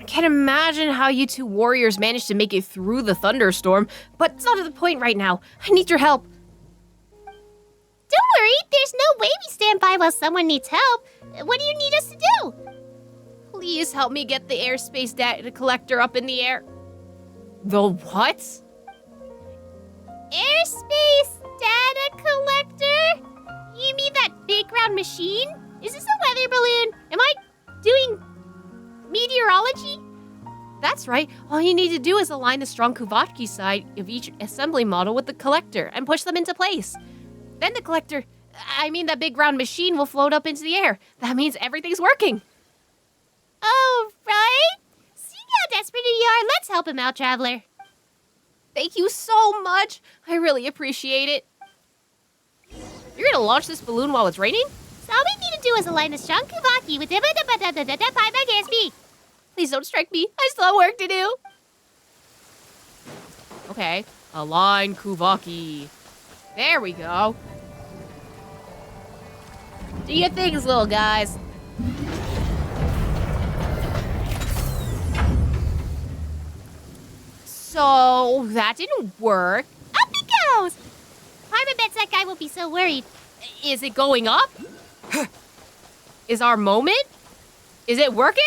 can't imagine how you two warriors managed to make it through the thunderstorm, but it's not at the point right now. I need your help. Don't worry, there's no way we stand by while someone needs help. What do you need us to do? Please help me get the airspace data collector up in the air. The what? Airspace data collector? You mean that big round machine? Is this a weather balloon? Am I doing meteorology? That's right. All you need to do is align the strong Kuuvahki side of each assembly model with the collector and push them into place. Then the collector, that big round machine will float up into the air. That means everything's working. Oh, right? Seeing how desperate you are, let's help him out, Traveler. Thank you so much. I really appreciate it. You're gonna launch this balloon while it's raining? So all we need to do is align the strong Kuuvahki with the Please don't strike me. I still have work to do. Okay, align Kuuvahki. There we go. Do your things, little guys. So, that didn't work. Up it goes! Paimon bets that guy won't be so worried. Is it going up? Is our moment? Is it working?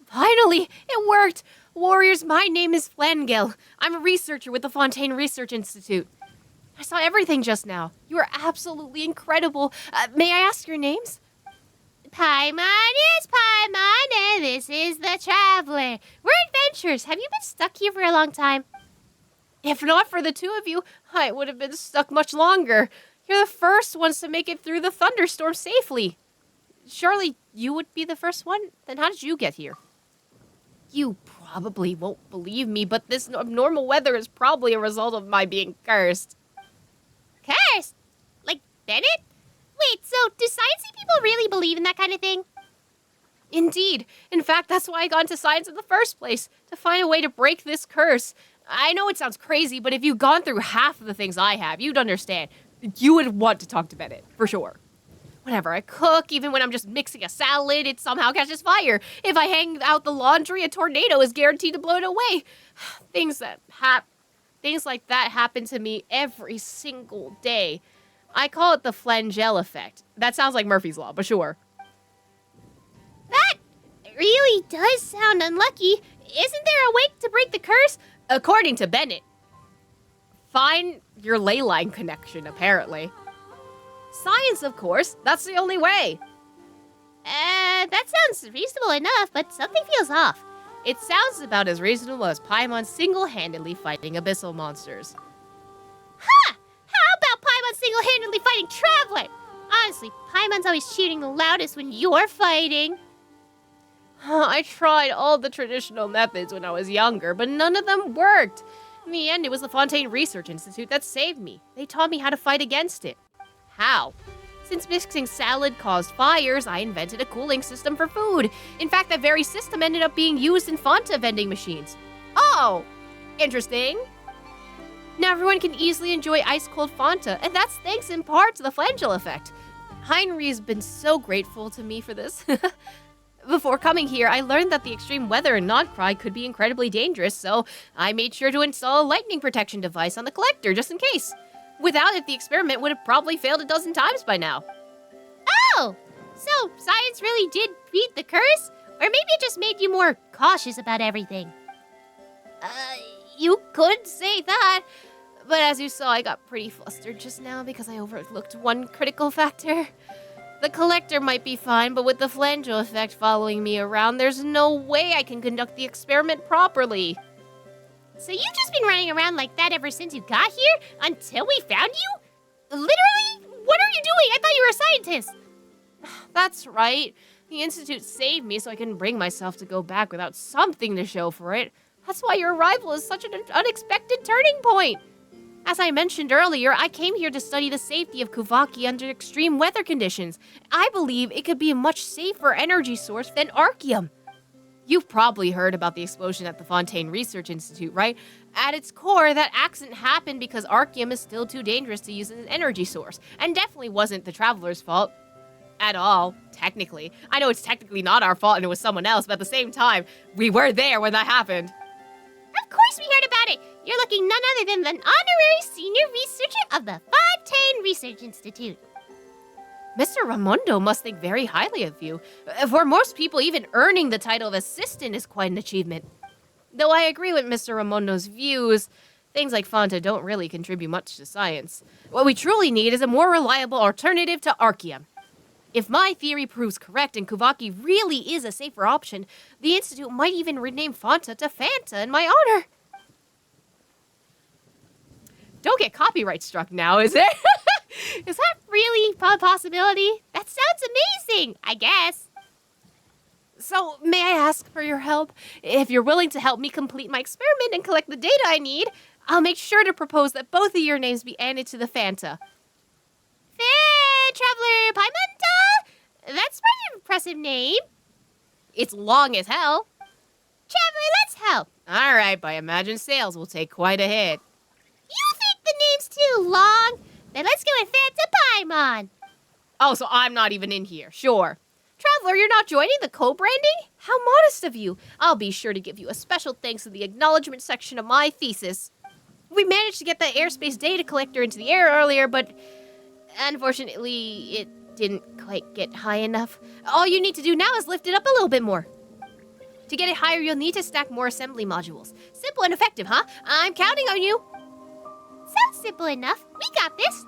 Finally, it worked! Warriors, my name is Flangel. I'm a researcher with the Fontaine Research Institute. I saw everything just now. You are absolutely incredible. May I ask your names? Paimon is Paimon, and this is the Traveler. We're adventurers. Have you been stuck here for a long time? If not for the two of you, I would have been stuck much longer. You're the first ones to make it through the thunderstorm safely. Surely you would be the first one? Then how did you get here? You probably won't believe me, but this abnormal weather is probably a result of my being cursed. Cursed? Like Bennett? Wait, so do sciencey people really believe in that kind of thing? Indeed. In fact, that's why I got into science in the first place, to find a way to break this curse. I know it sounds crazy, but if you've gone through half of the things I have, you'd understand. You would want to talk to Bennett, for sure. Whenever I cook, even when I'm just mixing a salad, it somehow catches fire. If I hang out the laundry, a tornado is guaranteed to blow it away. Things like that happen to me every single day. I call it the Flangel effect. That sounds like Murphy's Law, but sure. That really does sound unlucky. Isn't there a way to break the curse? According to Bennett. Find your ley line connection, apparently. Science, of course. That's the only way. That sounds reasonable enough, but something feels off. It sounds about as reasonable as Paimon single-handedly fighting abyssal monsters. Ha! How about Paimon single-handedly fighting Traveler? Honestly, Paimon's always cheering the loudest when you're fighting. I tried all the traditional methods when I was younger, but none of them worked. In the end, it was the Fontaine Research Institute that saved me. They taught me how to fight against it. How? Since mixing salad caused fires, I invented a cooling system for food. In fact, that very system ended up being used in Fanta vending machines. Oh, interesting. Now everyone can easily enjoy ice-cold Fanta, and that's thanks in part to the Flangel effect. Heinri's been so grateful to me for this. Before coming here, I learned that the extreme weather in Nod Krai could be incredibly dangerous, so I made sure to install a lightning protection device on the collector just in case. Without it, the experiment would have probably failed a dozen times by now. Oh! So, science really did beat the curse? Or maybe it just made you more cautious about everything? You could say that. But as you saw, I got pretty flustered just now because I overlooked one critical factor. The collector might be fine, but with the Flangel effect following me around, there's no way I can conduct the experiment properly. So you've just been running around like that ever since you got here? Until we found you? Literally? What are you doing? I thought you were a scientist. That's right. The Institute saved me so I couldn't bring myself to go back without something to show for it. That's why your arrival is such an unexpected turning point. As I mentioned earlier, I came here to study the safety of Kuuvahki under extreme weather conditions. I believe it could be a much safer energy source than Archeum. You've probably heard about the explosion at the Fontaine Research Institute, right? At its core, that accident happened because Archeum is still too dangerous to use as an energy source, and definitely wasn't the Traveler's fault. at all, technically. I know it's technically not our fault and it was someone else, but at the same time, we were there when that happened. Of course we heard about it. You're looking none other than an honorary senior researcher of the Fontaine Research Institute. Mr. Raimondo must think very highly of you. For most people, even earning the title of assistant is quite an achievement. Though I agree with Mr. Raimondo's views, things like Fonta don't really contribute much to science. What we truly need is a more reliable alternative to Arkhe. If my theory proves correct and Kuuvahki really is a safer option, the Institute might even rename Fonta to Fanta in my honor. Don't get copyright struck now, is it? Is that really a possibility? That sounds amazing, I guess. So, may I ask for your help? If you're willing to help me complete my experiment and collect the data I need, I'll make sure to propose that both of your names be added to the Fanta. Fair Traveler Paimanta? That's quite an impressive name. It's long as hell. Traveler, let's help. All right, by Imagine Sales, we'll take quite a hit. You think the name's too long? Then let's go with Fanta Paimon. Oh, so I'm not even in here. Sure. Traveler, you're not joining the co-branding? How modest of you. I'll be sure to give you a special thanks in the acknowledgement section of my thesis. We managed to get the airspace data collector into the air earlier, but unfortunately, it didn't quite get high enough. All you need to do now is lift it up a little bit more. To get it higher, you'll need to stack more assembly modules. Simple and effective, huh? I'm counting on you. Sounds simple enough. We got this.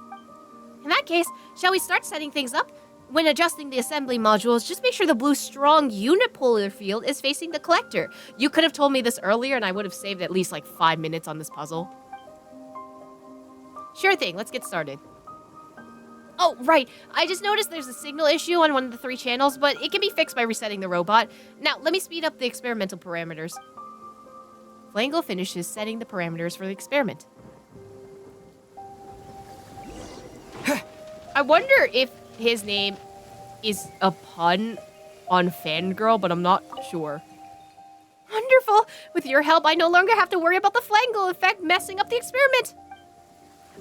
In that case, shall we start setting things up? When adjusting the assembly modules, just make sure the blue strong unipolar field is facing the collector. You could have told me this earlier and I would have saved at least like 5 minutes on this puzzle. Sure thing, let's get started. Oh, right. I just noticed there's a signal issue on one of the 3 channels, but it can be fixed by resetting the robot. Now, let me speed up the experimental parameters. Flango finishes setting the parameters for the experiment. I wonder if his name is a pun on fangirl, but I'm not sure. Wonderful! With your help, I no longer have to worry about the flangle effect messing up the experiment.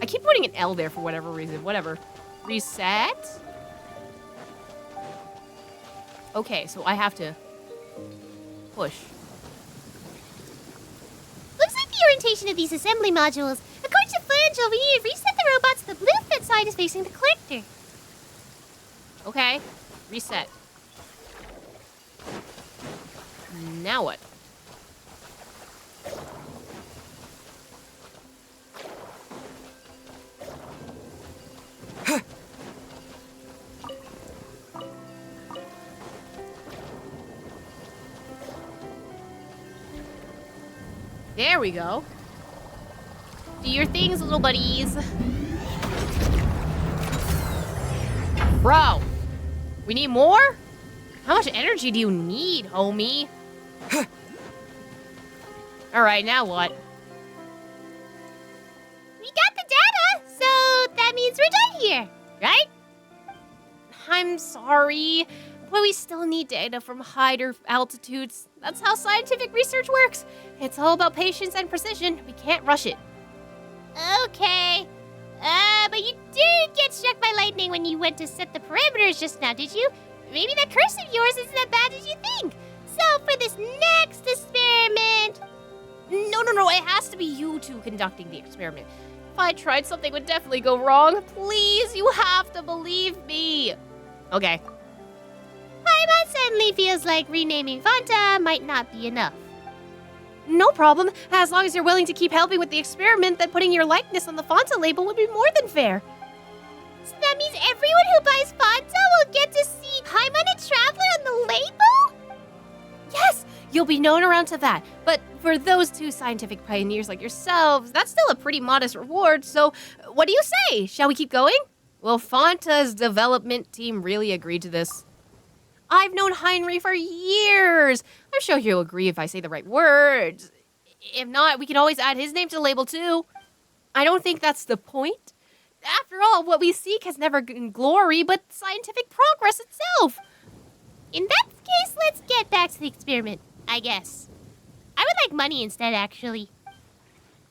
I keep putting an L there for whatever reason. Whatever. Reset? Okay, so I have to push. Looks like the orientation of these assembly modules. According to Flangel, we need to reset the robots so the blue fit side is facing the collector. Okay, reset. Now what? There we go. Do your things, little buddies. Bro, we need more? How much energy do you need, homie? Alright, now what? We got the data, so that means we're done here, right? I'm sorry, but we still need data from higher altitudes. That's how scientific research works. It's all about patience and precision. We can't rush it. Okay. But you did get struck by lightning when you went to set the parameters just now, did you? Maybe that curse of yours isn't as bad as you think. So for this next experiment... No, it has to be you two conducting the experiment. If I tried, something would definitely go wrong. Please, you have to believe me. Okay. Paimon suddenly feels like renaming Fanta might not be enough. No problem. As long as you're willing to keep helping with the experiment, then putting your likeness on the Fanta label would be more than fair. So that means everyone who buys Fanta will get to see Paimon and Traveler on the label? Yes, you'll be known around to that. But for those 2 scientific pioneers like yourselves, that's still a pretty modest reward. So what do you say? Shall we keep going? Well, Fanta's development team really agreed to this. I've known Heinrich for years. I'm sure he'll agree if I say the right words. If not, we can always add his name to the label too. I don't think that's the point. After all, what we seek has never been glory, but scientific progress itself. In that case, let's get back to the experiment, I guess. I would like money instead, actually.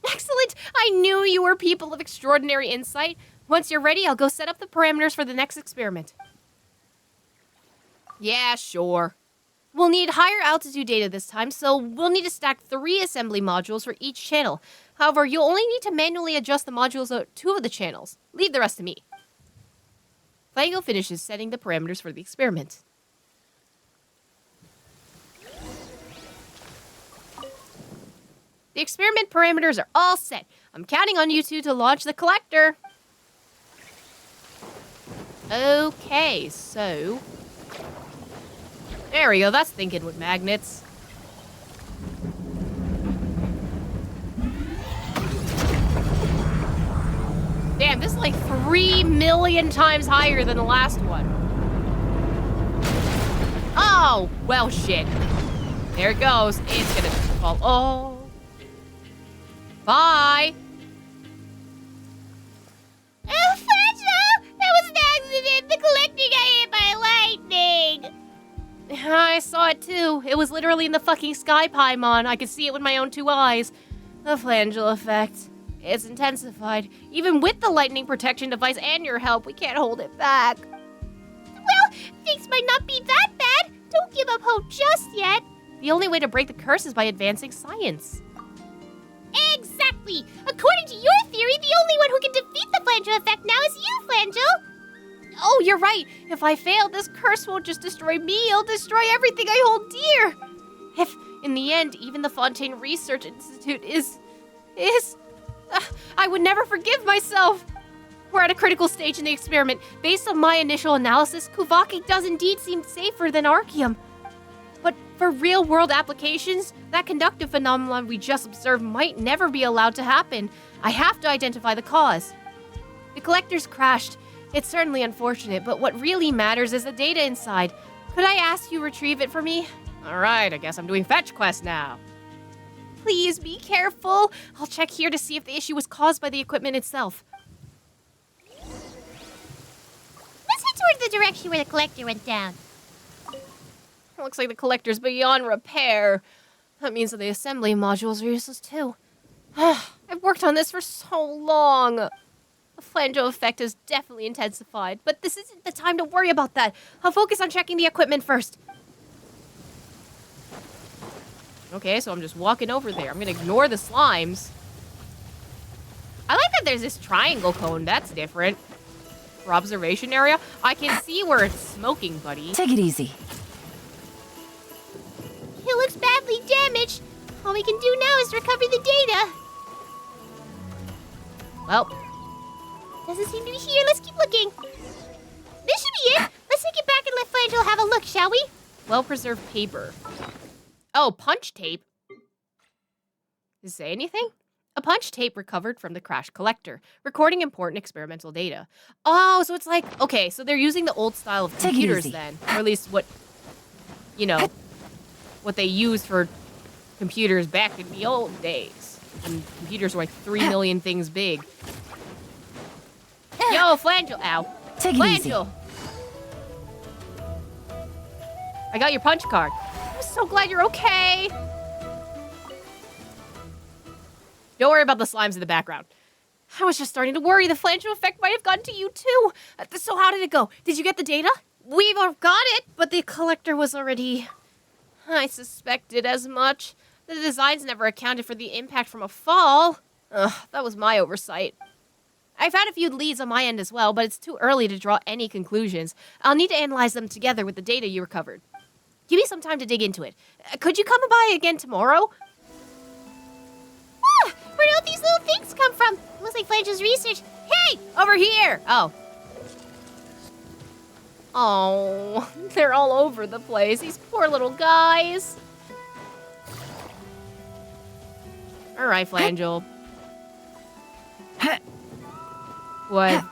Excellent! I knew you were people of extraordinary insight. Once you're ready, I'll go set up the parameters for the next experiment. Yeah, sure. We'll need higher altitude data this time, so we'll need to stack 3 assembly modules for each channel. However, you'll only need to manually adjust the modules of 2 of the channels. Leave the rest to me. Flango finishes setting the parameters for the experiment. The experiment parameters are all set. I'm counting on you two to launch the collector. Okay, so... There we go, that's thinking with magnets. Damn, this is like 3 million times higher than the last one. Oh, well, shit. There it goes. It's gonna fall. Oh. Bye. Fletcher! That was an accident! The collector got hit by lightning! I saw it too. It was literally in the fucking sky Paimon. I could see it with my own 2 eyes. The flangel effect. It's intensified. Even with the lightning protection device and your help, we can't hold it back. Well, things might not be that bad. Don't give up hope just yet. The only way to break the curse is by advancing science. Exactly! According to your theory, the only one who can defeat the flangel effect now is you, Flangel! Oh, you're right. If I fail, this curse won't just destroy me, it'll destroy everything I hold dear. If, in the end, even the Fontaine Research Institute is... I would never forgive myself. We're at a critical stage in the experiment. Based on my initial analysis, Kuuvahki does indeed seem safer than Archeum. But for real-world applications, that conductive phenomenon we just observed might never be allowed to happen. I have to identify the cause. The collector's crashed. It's certainly unfortunate, but what really matters is the data inside. Could I ask you retrieve it for me? All right, I guess I'm doing fetch quest now. Please be careful. I'll check here to see if the issue was caused by the equipment itself. Let's head toward the direction where the collector went down. Looks like the collector's beyond repair. That means that the assembly modules are useless too. I've worked on this for so long. The flango effect has definitely intensified, but this isn't the time to worry about that. I'll focus on checking the equipment first. Okay, so I'm just walking over there. I'm gonna ignore the slimes. I like that there's this triangle cone. That's different. For observation area, I can see where it's smoking, buddy. Take it easy. It looks badly damaged. All we can do now is recover the data. Well, Doesn't seem to be here. Let's keep looking. This should be it. Let's take it back and let Flangel have a look, shall we? well-preserved paper. Oh, punch tape. Does it say anything? A punch tape recovered from the crash collector, recording important experimental data. Oh, so it's like, okay, so they're using the old style of Take it computers easy. then. Or at least what, you know, what they used for computers back in the old days. When computers were like 3 million things big. Yo, Flangel, ow. Take it easy. Flangel. I got your punch card. I'm so glad you're okay. Don't worry about the slimes in the background. I was just starting to worry the Flangel effect might have gotten to you too. So how did it go? Did you get the data? We've got it, but the collector was already... I suspected as much. The designs never accounted for the impact from a fall. Ugh, that was my oversight. I've had a few leads on my end as well, but it's too early to draw any conclusions. I'll need to analyze them together with the data you recovered. Give me some time to dig into it. Could you come by again tomorrow? Ah, where do all these little things come from? Looks like Flangel's research. Hey, over here! Oh, they're all over the place. These poor little guys. All right, Flangel. What?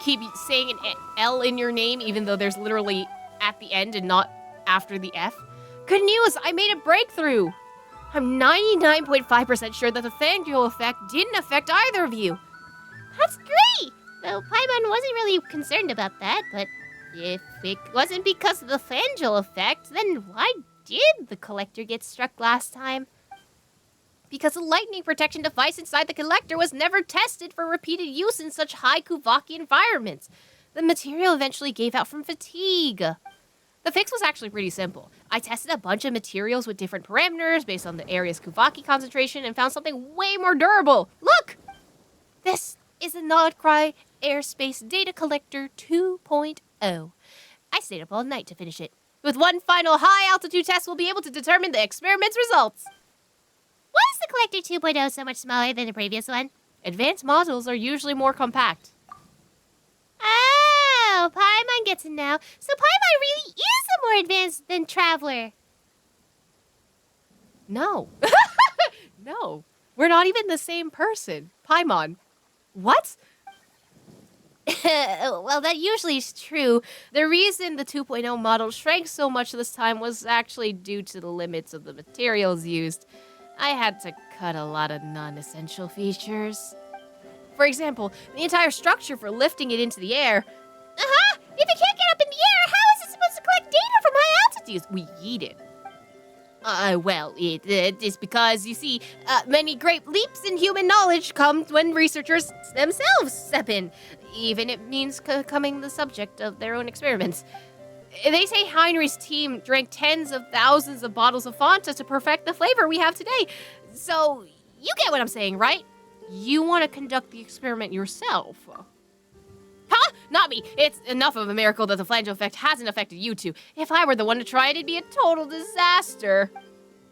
Keep saying an L in your name even though there's literally at the end and not after the F? Good news, I made a breakthrough. I'm 99.5% sure that the Flangel effect didn't affect either of you. That's great! Though Paimon wasn't really concerned about that, but if it wasn't because of the Flangel effect, then why did the collector get struck last time? Because the lightning protection device inside the collector was never tested for repeated use in such high Kuuvahki environments. The material eventually gave out from fatigue. The fix was actually pretty simple. I tested a bunch of materials with different parameters based on the area's Kuuvahki concentration and found something way more durable. Look! This is the Nod Krai Airspace Data Collector 2.0. I stayed up all night to finish it. With one final high-altitude test, we'll be able to determine the experiment's results. Why is the Collector 2.0 so much smaller than the previous one? Advanced modules are usually more compact. Oh, Paimon gets it now. So Paimon really is more advanced than Traveler. No. No. We're not even the same person. Paimon. What? Well, that usually is true. The reason the 2.0 model shrank so much this time was actually due to the limits of the materials used. I had to cut a lot of non-essential features. For example, the entire structure for lifting it into the air. Uh-huh! If it can't get up in the air, how is it supposed to collect data from high altitudes? We eat it. Well, it is because, you see, many great leaps in human knowledge come when researchers themselves step in, even if it means becoming the subject of their own experiments. They say Heinrich's team drank tens of thousands of bottles of Fanta to perfect the flavor we have today. So, you get what I'm saying, right? You want to conduct the experiment yourself. Huh? Not me. It's enough of a miracle that the flanger effect hasn't affected you two. If I were the one to try it, it'd be a total disaster.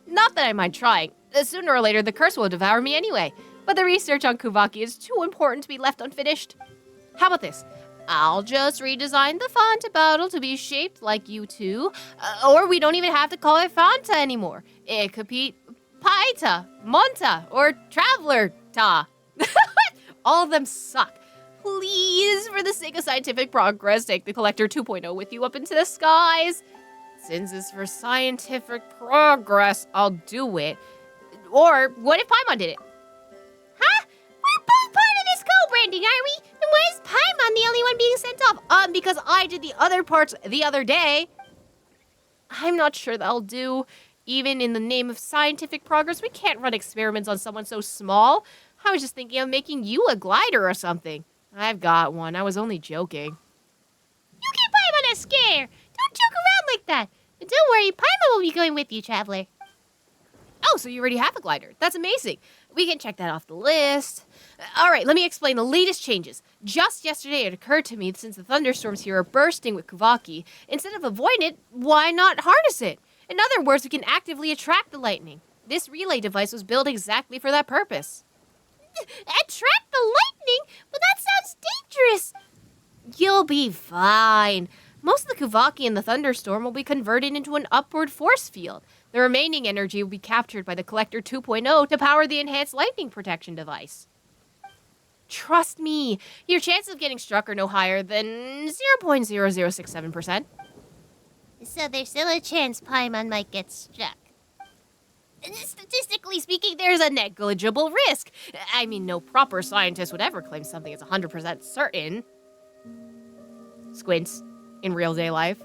Not that I mind trying. Sooner or later, the curse will devour me anyway. But the research on Kuuvahki is too important to be left unfinished. How about this? I'll just redesign the Fanta bottle to be shaped like you two. Or we don't even have to call it Fanta anymore. It could be Paita, Monta, or Traveler Ta. All of them suck. Please, for the sake of scientific progress, take the Collector 2.0 with you up into the skies. Since it's for scientific progress, I'll do it. Or what if Paimon did it? Huh? We're both part of this co-branding, aren't we? Then why is Paimon the only one being sent off? Because I did the other parts the other day. I'm not sure that'll do. Even in the name of scientific progress, we can't run experiments on someone so small. I was just thinking of making you a glider or something. I've got one. I was only joking. You give Paimon a scare. Don't joke around like that. And don't worry, Paimon will be going with you, Traveler. Oh, so you already have a glider. That's amazing. We can check that off the list. All right, let me explain the latest changes. Just yesterday, it occurred to me that since the thunderstorms here are bursting with Kuuvahki, instead of avoiding it, why not harness it? In other words, we can actively attract the lightning. This relay device was built exactly for that purpose. Attract the lightning? But that sounds dangerous. You'll be fine. Most of the Kuuvahki in the thunderstorm will be converted into an upward force field. The remaining energy will be captured by the Collector 2.0 to power the enhanced lightning protection device. Trust me, your chances of getting struck are no higher than 0.0067%. So there's still a chance Paimon might get struck. Statistically speaking, there's a negligible risk. I mean, no proper scientist would ever claim something is 100% certain. Squints. In real day life.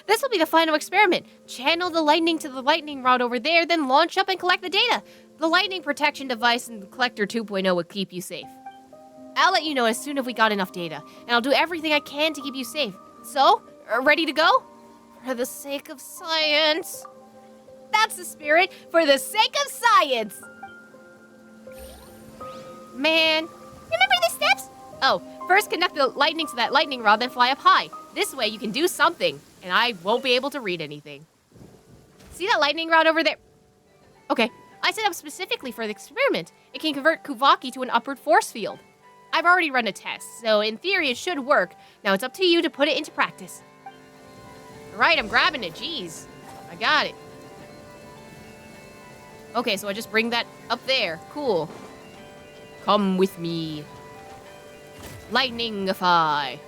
This will be the final experiment. Channel the lightning to the lightning rod over there, then launch up and collect the data. The lightning protection device in the Collector 2.0 will keep you safe. I'll let you know as soon as we got enough data, and I'll do everything I can to keep you safe. So, ready to go? For the sake of science. That's the spirit. For the sake of science. Man. Remember the steps? Oh, first connect the lightning to that lightning rod, then fly up high. This way you can do something, and I won't be able to read anything. See that lightning rod over there? Okay, I set up specifically for the experiment. It can convert Kuuvahki to an upward force field. I've already run a test, so in theory it should work. Now it's up to you to put it into practice. All right, I'm grabbing it, jeez. I got it. Okay, so I just bring that up there, cool. Come with me. Lightningify.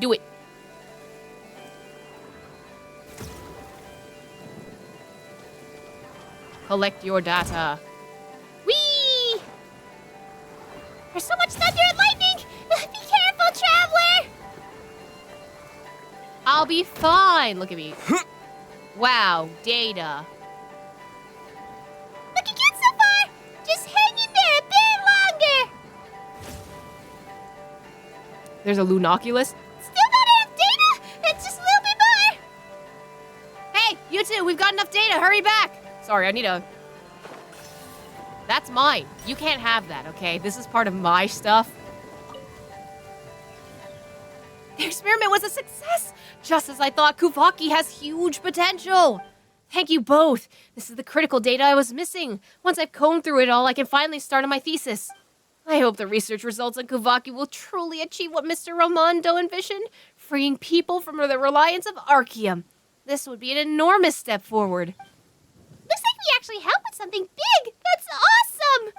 Do it. Collect your data. Whee! There's so much thunder and lightning! Be careful, Traveler! I'll be fine. Look at me. Wow, data. Looking good so far! Just hang in there a bit longer! There's a lunoculus. Still got enough too. We've got enough data. Hurry back. Sorry, I need a... That's mine. You can't have that, okay? This is part of my stuff. The experiment was a success! Just as I thought, Kuuvahki has huge potential! Thank you both. This is the critical data I was missing. Once I've combed through it all, I can finally start on my thesis. I hope the research results on Kuuvahki will truly achieve what Mr. Ramondo envisioned, freeing people from the reliance of Arkhe. This would be an enormous step forward. Looks like we actually helped with something big! That's awesome!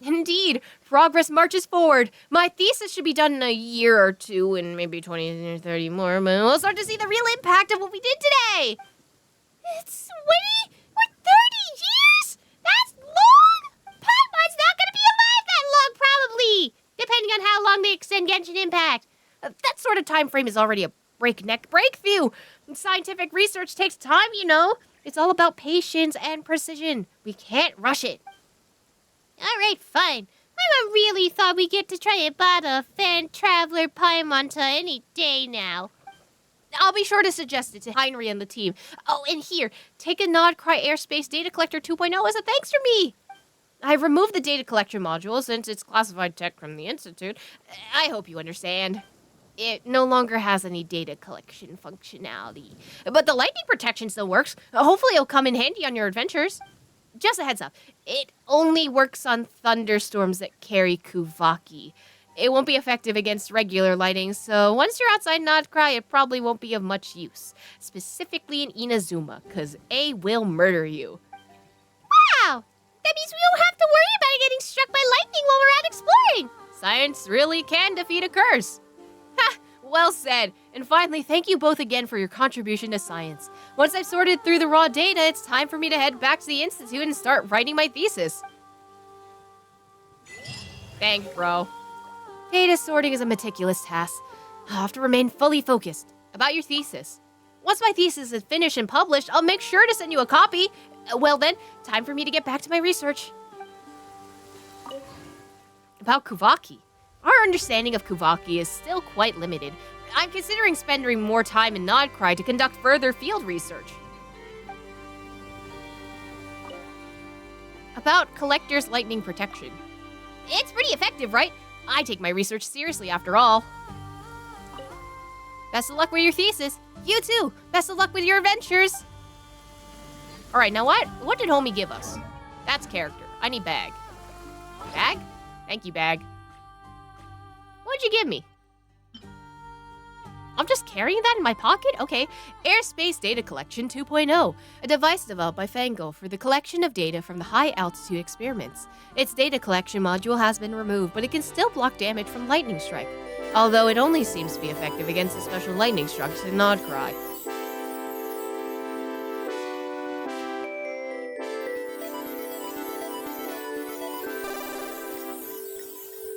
Indeed, progress marches forward. My thesis should be done in a year or two, and maybe 20 or 30 more, but we'll start to see the real impact of what we did today. It's 20 or 30 years? That's long! Paimon's not gonna be alive that long, probably! Depending on how long they extend Genshin Impact. That sort of time frame is already a breakneck breakthrough. Scientific research takes time, you know. It's all about patience and precision. We can't rush it. Alright, fine. I really thought we'd get to try a bottle of Fan Traveler Paimon any day now. I'll be sure to suggest it to Heinrich and the team. Oh, and here, take a Nod Krai Airspace Data Collector 2.0 as a thanks from me. I've removed the data collection module since it's classified tech from the Institute. I hope you understand. It no longer has any data collection functionality. But the lightning protection still works. Hopefully it'll come in handy on your adventures. Just a heads up, it only works on thunderstorms that carry Kuuvahki. It won't be effective against regular lightning, so once you're outside Nod Krai, it probably won't be of much use. Specifically in Inazuma, because A will murder you. Wow! That means we don't have to worry about it getting struck by lightning while we're out exploring! Science really can defeat a curse. Ha! Well said. And finally, thank you both again for your contribution to science. Once I've sorted through the raw data, it's time for me to head back to the Institute and start writing my thesis. Thanks, bro. Data sorting is a meticulous task. I'll have to remain fully focused. About your thesis. Once my thesis is finished and published, I'll make sure to send you a copy. Well then, time for me to get back to my research. About Kuuvahki. Our understanding of Kuuvahki is still quite limited. I'm considering spending more time in Nod Krai to conduct further field research. About Collector's Lightning Protection. It's pretty effective, right? I take my research seriously after all. Best of luck with your thesis. You too. Best of luck with your adventures. Alright, now what did homie give us? That's character. I need bag. Bag? Thank you, bag. What'd you give me? I'm just carrying that in my pocket? Okay. Airspace Data Collection 2.0, a device developed by Fango for the collection of data from the high-altitude experiments. Its data collection module has been removed, but it can still block damage from lightning strike, although it only seems to be effective against the special lightning strikes in Nod Krai.